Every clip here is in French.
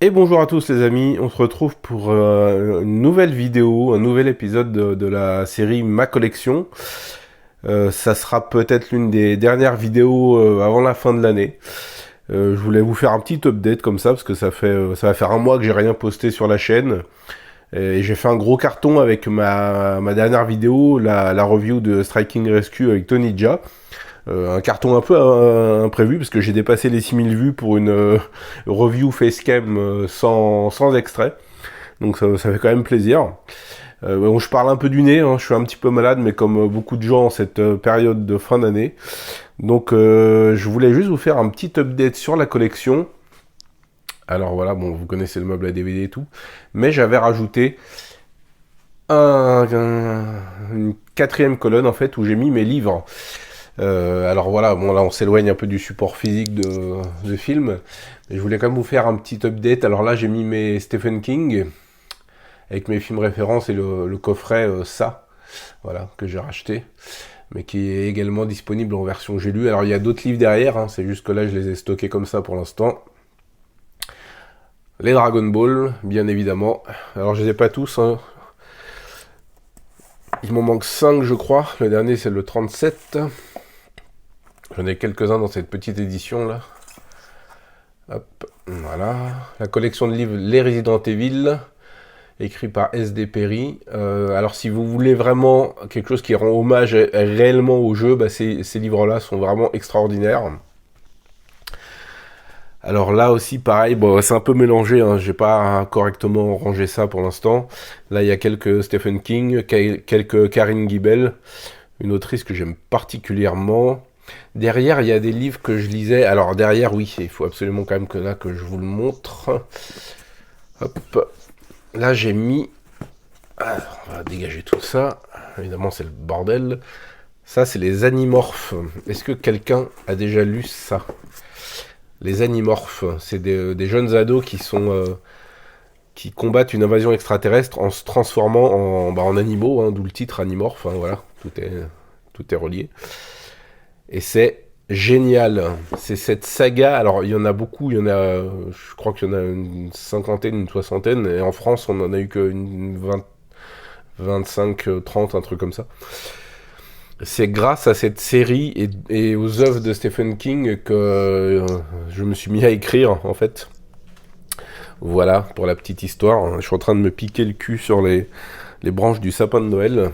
Et bonjour à tous les amis, on se retrouve pour une nouvelle vidéo, un nouvel épisode de la série Ma Collection. Ça sera peut-être l'une des dernières vidéos avant la fin de l'année. Je voulais vous faire un petit update comme ça, parce que ça va faire un mois que j'ai rien posté sur la chaîne. Et j'ai fait un gros carton avec ma dernière vidéo, la review de Striking Rescue avec Tony Jaa. Un carton un peu imprévu parce que j'ai dépassé les 6000 vues pour une review facecam sans extrait. Donc ça fait quand même plaisir. Bon, je parle un peu du nez, hein, je suis un petit peu malade, mais comme beaucoup de gens en cette période de fin d'année. Donc je voulais juste vous faire un petit update sur la collection. Alors voilà, bon, vous connaissez le meuble à DVD et tout. Mais j'avais rajouté une quatrième colonne en fait où j'ai mis mes livres. Alors voilà, bon là on s'éloigne un peu du support physique de film, mais je voulais quand même vous faire un petit update. Alors là j'ai mis mes Stephen King, avec mes films références et le coffret Ça, voilà, que j'ai racheté, mais qui est également disponible en version j'ai lu. Alors il y a d'autres livres derrière, hein, c'est juste que là je les ai stockés comme ça pour l'instant. Les Dragon Ball, bien évidemment. Alors je les ai pas tous, hein. Il m'en manque 5 je crois, le dernier c'est le 37. J'en ai quelques-uns dans cette petite édition là. Hop, voilà. La collection de livres Les Resident Evil, écrit par S.D. Perry. Alors si vous voulez vraiment quelque chose qui rend hommage réellement au jeu, bah ces livres-là sont vraiment extraordinaires. Alors là aussi pareil, bon, c'est un peu mélangé, hein, j'ai pas correctement rangé ça pour l'instant. Là il y a quelques Stephen King, quelques Karine Gibel, une autrice que j'aime particulièrement. Derrière, il y a des livres que je lisais. Alors derrière, oui, il faut absolument quand même que je vous le montre. Hop. Là, j'ai mis... Alors, on va dégager tout ça. Évidemment, c'est le bordel. Ça, c'est les Animorphes. Est-ce que quelqu'un a déjà lu ça? Les Animorphes, c'est des jeunes ados qui combattent une invasion extraterrestre en se transformant en animaux, hein, d'où le titre Animorphes. Hein, voilà, tout est relié. Et c'est génial. C'est cette saga. Alors, il y en a beaucoup. Je crois qu'il y en a une cinquantaine, une soixantaine. Et en France, on en a eu qu'une 25, 30, un truc comme ça. C'est grâce à cette série et aux œuvres de Stephen King que je me suis mis à écrire, en fait. Voilà, pour la petite histoire. Je suis en train de me piquer le cul sur les branches du sapin de Noël.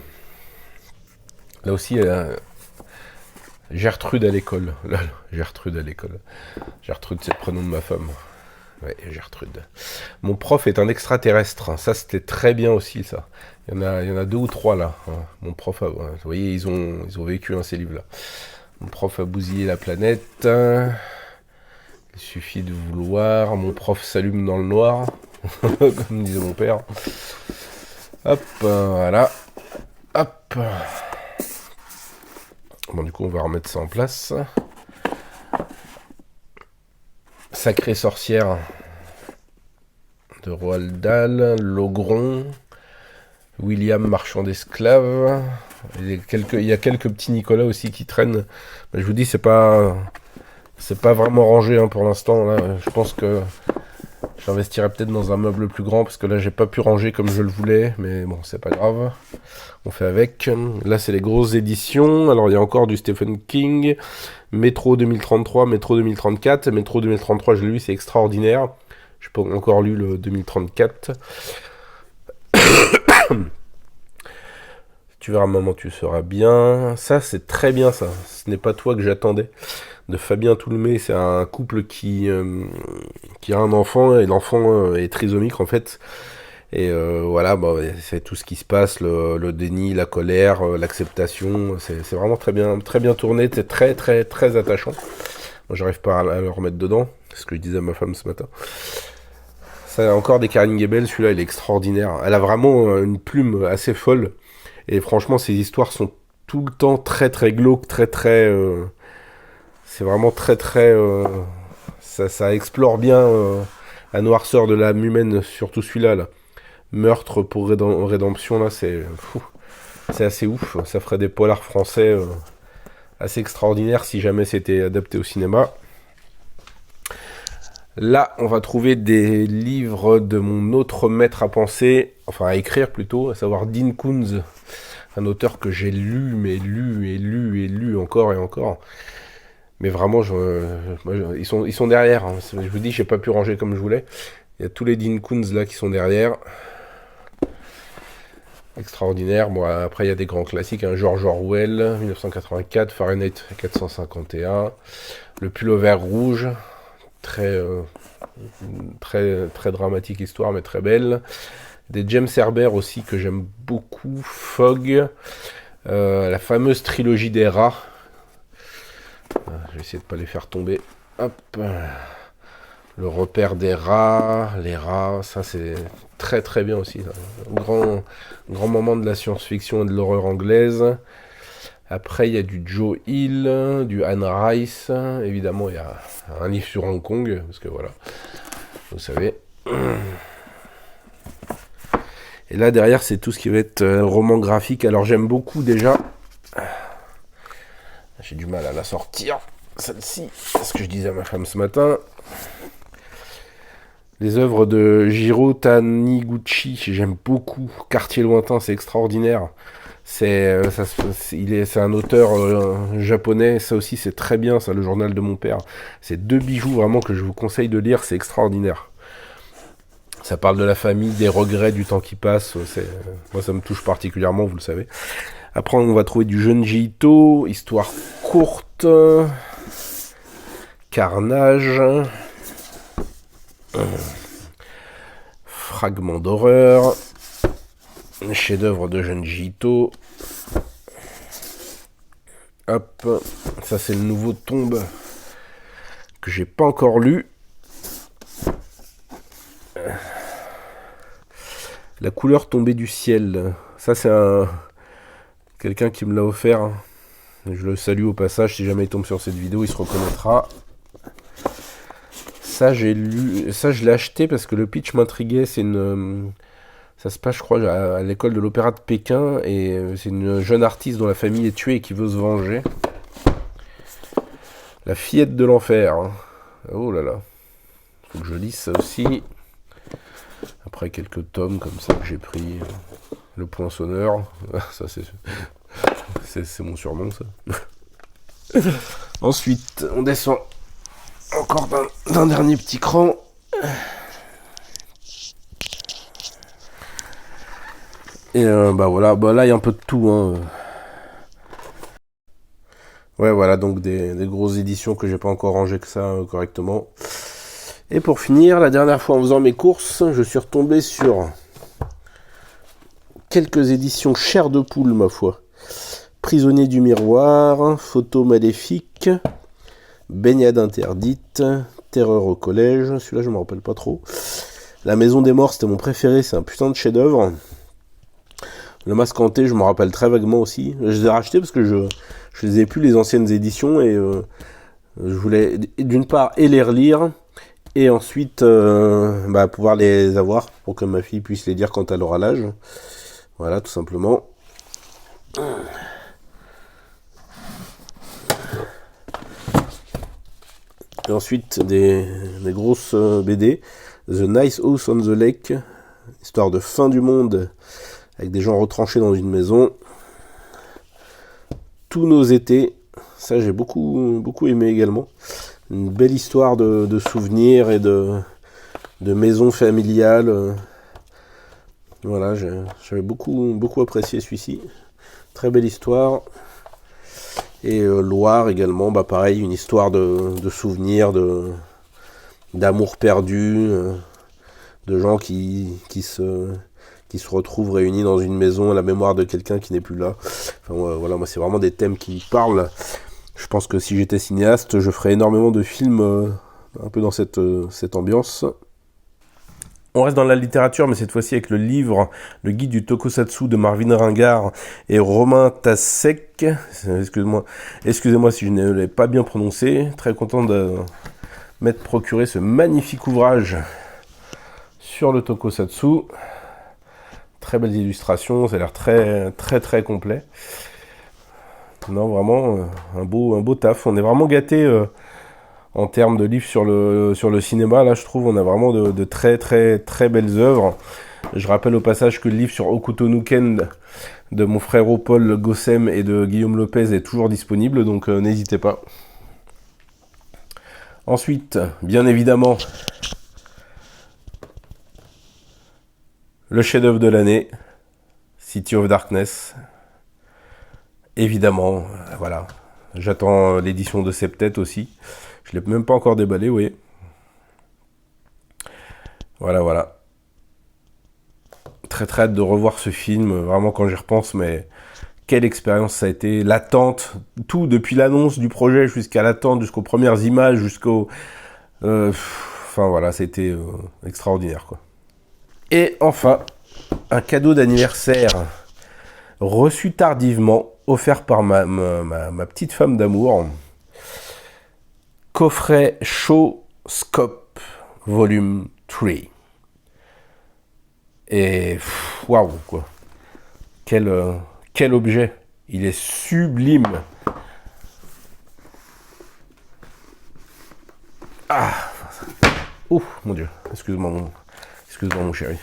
Là aussi, Gertrude à l'école. Gertrude à l'école. Gertrude, c'est le prénom de ma femme. Ouais, Gertrude. Mon prof est un extraterrestre. Ça, c'était très bien aussi, ça. Il y en a 2 ou 3 là. Mon prof a... Vous voyez, ils ont vécu ces livres-là. Mon prof a bousillé la planète. Il suffit de vouloir. Mon prof s'allume dans le noir. Comme disait mon père. Hop, voilà. Hop. Bon, du coup, on va remettre ça en place. Sacrée sorcière de Roald Dahl, Logron, William Marchand d'esclaves. Il y a quelques petits Nicolas aussi qui traînent. Mais je vous dis, c'est pas vraiment rangé, hein, pour l'instant. Là, je pense que j'investirai peut-être dans un meuble plus grand parce que là, j'ai pas pu ranger comme je le voulais. Mais bon, c'est pas grave. On fait avec. Là, c'est les grosses éditions. Alors, il y a encore du Stephen King. Métro 2033, Métro 2034. Métro 2033, je l'ai lu, c'est extraordinaire. Je n'ai pas encore lu le 2034. Tu verras, maman, tu seras bien. Ça, c'est très bien, ça. Ce n'est pas toi que j'attendais. De Fabien Toulmé, c'est un couple qui a un enfant, et l'enfant est trisomique, en fait. Et voilà, bon, c'est tout ce qui se passe, le déni, la colère, l'acceptation. C'est vraiment très bien tourné. C'est très, très, très attachant. Moi, j'arrive pas à le remettre dedans. C'est ce que je disais à ma femme ce matin. Ça, encore des Karine Gabel, celui-là, il est extraordinaire. Elle a vraiment une plume assez folle. Et franchement, ses histoires sont tout le temps très, très glauques, très, très... c'est vraiment très, très... ça explore bien la noirceur de l'âme humaine, surtout celui-là, là. Meurtre pour rédemption, là, c'est assez ouf. Ça ferait des polars français assez extraordinaires si jamais c'était adapté au cinéma. Là, on va trouver des livres de mon autre maître à penser, enfin à écrire plutôt, à savoir Dean Koontz, un auteur que j'ai lu, mais lu et lu et lu encore et encore. Mais vraiment, ils sont derrière. Hein. Je vous dis, j'ai pas pu ranger comme je voulais. Il y a tous les Dean Koontz là qui sont derrière. Extraordinaire. Bon, après, il y a des grands classiques. Hein. George Orwell, 1984, Fahrenheit 451, Le Pullover Rouge, très, très dramatique histoire, mais très belle. Des James Herbert aussi que j'aime beaucoup. Fog, la fameuse trilogie des rats. Je vais essayer de pas les faire tomber. Hop. Le repère des rats, les rats, ça c'est très très bien aussi. Un grand moment de la science-fiction et de l'horreur anglaise. Après, il y a du Joe Hill, du Anne Rice. Évidemment, il y a un livre sur Hong Kong, parce que voilà, vous savez. Et là, derrière, c'est tout ce qui va être roman graphique. Alors, j'aime beaucoup déjà. J'ai du mal à la sortir, celle-ci. C'est ce que je disais à ma femme ce matin. Les œuvres de Jiro Taniguchi, j'aime beaucoup. Quartier lointain, c'est extraordinaire. C'est un auteur japonais, ça aussi c'est très bien, ça, Le journal de mon père. C'est deux bijoux vraiment que je vous conseille de lire, c'est extraordinaire. Ça parle de la famille, des regrets, du temps qui passe. Moi ça me touche particulièrement, vous le savez. Après on va trouver du Junji Ito, histoire courte, Carnage, fragment d'horreur, chef-d'œuvre de Junji Ito. Hop, ça c'est le nouveau Tombe que j'ai pas encore lu. La couleur tombée du ciel. Ça c'est quelqu'un qui me l'a offert. Je le salue au passage, si jamais il tombe sur cette vidéo, il se reconnaîtra. Ça j'ai lu, ça je l'ai acheté parce que le pitch m'intriguait. Ça se passe, je crois, à l'école de l'opéra de Pékin, et c'est une jeune artiste dont la famille est tuée et qui veut se venger. La fillette de l'enfer. Hein. Oh là là. Faut que je lise ça aussi. Après quelques tomes comme ça que j'ai pris. Le poinçonneur. Ça c'est mon surnom ça. Ensuite, on descend encore d'un dernier petit cran. Et bah voilà, bah là il y a un peu de tout. Hein. Ouais, voilà, donc des grosses éditions que j'ai pas encore rangées que ça correctement. Et pour finir, la dernière fois en faisant mes courses, je suis retombé sur quelques éditions chair de poule, ma foi. Prisonnier du miroir, Photo maléfique, Baignade interdite, Terreur au collège, celui-là je me rappelle pas trop. La maison des morts, c'était mon préféré, c'est un putain de chef-d'œuvre. Le Masque hanté, je me rappelle très vaguement aussi. Je les ai rachetés parce que je les ai plus, les anciennes éditions, et je voulais d'une part et les relire, et ensuite pouvoir les avoir pour que ma fille puisse les lire quand elle aura l'âge. Voilà, tout simplement. Et ensuite des grosses BD. The Nice House on the Lake, histoire de fin du monde avec des gens retranchés dans une maison. Tous nos étés, ça j'ai beaucoup aimé également. Une belle histoire de souvenirs et de maison familiale. Voilà, j'avais beaucoup apprécié celui-ci. Très belle histoire. Et Loire également, bah pareil, une histoire de souvenirs, d'amour perdu, de gens qui se retrouvent réunis dans une maison à la mémoire de quelqu'un qui n'est plus là. Enfin, voilà, moi c'est vraiment des thèmes qui me parlent. Je pense que si j'étais cinéaste, je ferais énormément de films un peu dans cette ambiance. On reste dans la littérature, mais cette fois-ci avec le livre Le guide du tokusatsu de Marvin Ringard et Romain Tasek. Excusez-moi si je ne l'ai pas bien prononcé. Très content de m'être procuré ce magnifique ouvrage sur le tokusatsu. Très belles illustrations, ça a l'air très complet. Non, vraiment un beau taf. On est vraiment gâtés en termes de livres sur le cinéma. Là, je trouve on a vraiment de très très très belles œuvres. Je rappelle au passage que le livre sur Hokuto no Ken de mon frère Paul Gossem et de Guillaume Lopez est toujours disponible, donc n'hésitez pas. Ensuite, bien évidemment, le chef-d'œuvre de l'année, City of Darkness. Évidemment, voilà. J'attends l'édition de Septet aussi. Je l'ai même pas encore déballé, oui. Voilà. Très très hâte de revoir ce film, vraiment quand j'y repense, mais quelle expérience ça a été, l'attente, tout depuis l'annonce du projet jusqu'à l'attente, jusqu'aux premières images, jusqu'au... enfin voilà, c'était extraordinaire quoi. Et enfin, un cadeau d'anniversaire reçu tardivement, offert par ma petite femme d'amour. Coffret Show Scope Volume 3. Et waouh quoi. Quel objet. Il est sublime. Ah. Ouf, mon Dieu. Excuse-moi mon chéri.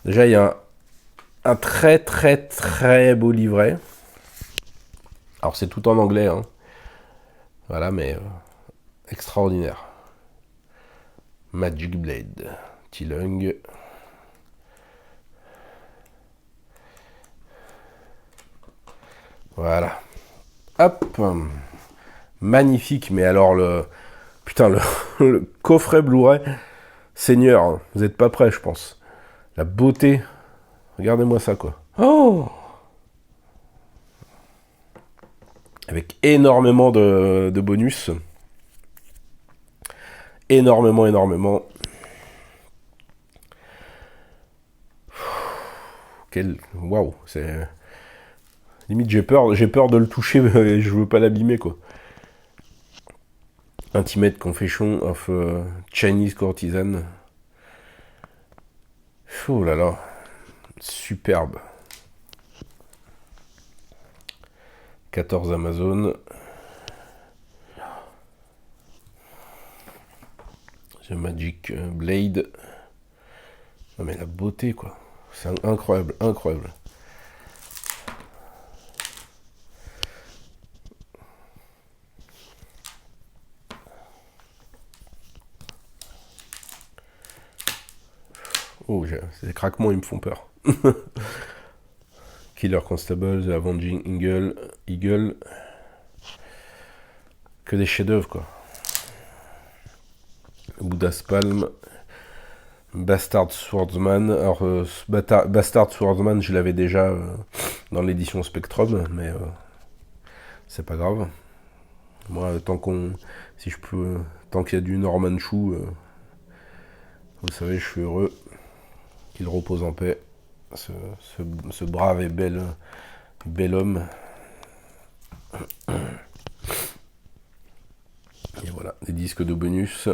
Déjà, il y a un très très très beau livret. Alors, c'est tout en anglais, hein. Voilà, mais extraordinaire. Magic Blade. Tilung. Voilà. Hop. Magnifique, mais alors putain, le coffret Blu-ray. Seigneur, vous êtes pas prêts, je pense. La beauté. Regardez-moi ça, quoi. Oh! Avec énormément de bonus. Énormément. Waouh, c'est... Limite, j'ai peur de le toucher, mais je veux pas l'abîmer, quoi. Intimate Confession of Chinese Courtesan. Oh là là. Superbe. 14 Amazon. The Magic Blade. Non mais la beauté quoi. C'est incroyable. Oh, ces craquements ils me font peur. Killer Constable, The Avenging Eagle. Que des chefs-d'œuvre quoi. Buddha's Palm. Bastard Swordsman. Alors, Bastard Swordsman, je l'avais déjà dans l'édition Spectrum, mais c'est pas grave. Moi, tant qu'il y a du Norman Chou, vous savez, je suis heureux qu'il repose en paix. Ce brave et bel homme. Et voilà, des disques de bonus.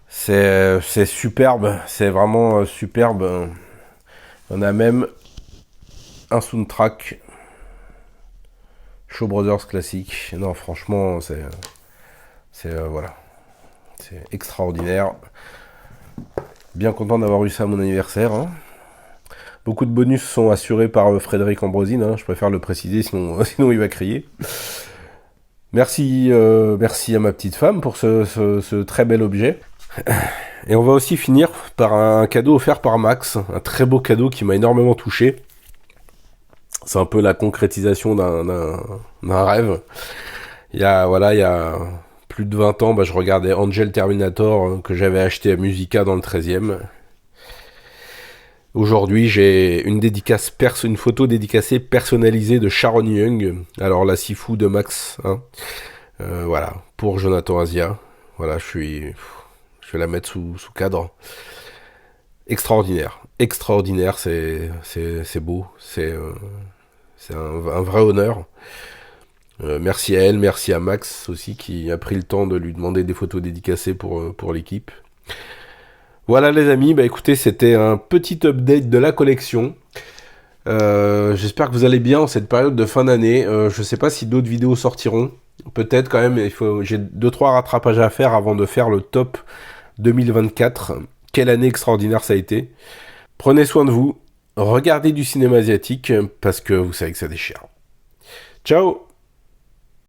C'est superbe, c'est vraiment superbe. On a même un soundtrack Shaw Brothers classique. Non, franchement, c'est voilà, c'est extraordinaire. Bien content d'avoir eu ça à mon anniversaire. Hein. Beaucoup de bonus sont assurés par Frédéric Ambrosine. Hein. Je préfère le préciser, sinon il va crier. Merci à ma petite femme pour ce très bel objet. Et on va aussi finir par un cadeau offert par Max, un très beau cadeau qui m'a énormément touché. C'est un peu la concrétisation d'un rêve. Il y a plus de 20 ans, je regardais Angel Terminator que j'avais acheté à Musica dans le 13e. Aujourd'hui, j'ai une photo dédicacée personnalisée de Sharon Young, alors la Sifu de Max, hein. Voilà, pour Jonathan Asia. Voilà, je vais la mettre sous cadre. Extraordinaire, c'est beau, c'est un vrai honneur. Merci à elle, merci à Max aussi qui a pris le temps de lui demander des photos dédicacées pour l'équipe. Voilà les amis, écoutez, c'était un petit update de la collection. J'espère que vous allez bien en cette période de fin d'année. Je sais pas si d'autres vidéos sortiront. Peut-être quand même, j'ai 2-3 rattrapages à faire avant de faire le top 2024. Quelle année extraordinaire ça a été. Prenez soin de vous, regardez du cinéma asiatique parce que vous savez que ça déchire. Ciao!